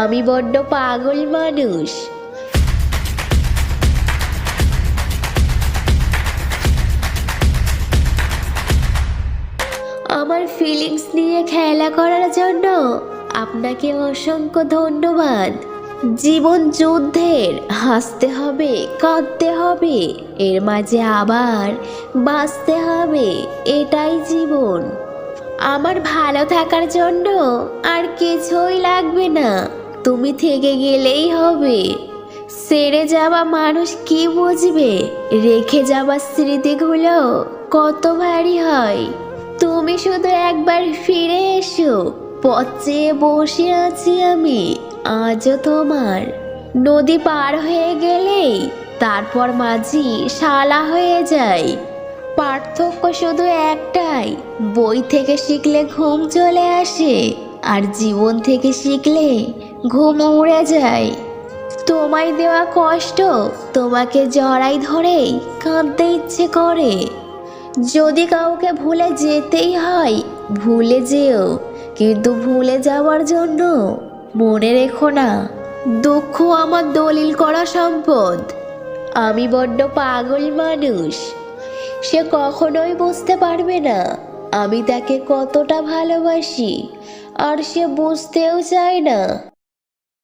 আমি বড্ড পাগল মানুষ। আমার ফিলিংস নিয়ে খেলা করার জন্য আপনাকে অসংখ্য ধন্যবাদ। জীবন যুদ্ধের, হাসতে হবে, কাঁদতে হবে, এর মাঝে আবার বাঁচতে হবে, এটাই জীবন। আমার ভালো থাকার জন্য আর কিছুই লাগবে না, তুমি থেকে গেলেই হবে। ছেড়ে যাওয়া মানুষ কি বুঝবে, রেখে যাওয়া স্মৃতিগুলো কত ভারী হয়। তুমি শুধু একবার ফিরে এসো, পথ চেয়ে বসে আছি আমি আজও তোমার। নদী পার হয়ে গেলেই তারপর মাঝি শালা হয়ে যায়। পার্থক্য শুধু একটাই, বই থেকে শিখলে ঘুম চলে আসে, আর জীবন থেকে শিখলে ঘুম উড়ে যায়। তোমায় দেওয়া কষ্ট তোমাকে জড়াই ধরেই কাঁদতে ইচ্ছে করে। যদি কাউকে ভুলে যেতেই হয় ভুলে যেও, কিন্তু ভুলে যাওয়ার জন্য মনে রেখো না, দুঃখ আমার দলিল করা সম্পদ। আমি বড্ড পাগল মানুষ। সে কখনোই বুঝতে পারবে না আমি তাকে কতটা ভালোবাসি, আর সে বুঝতেও চায় না।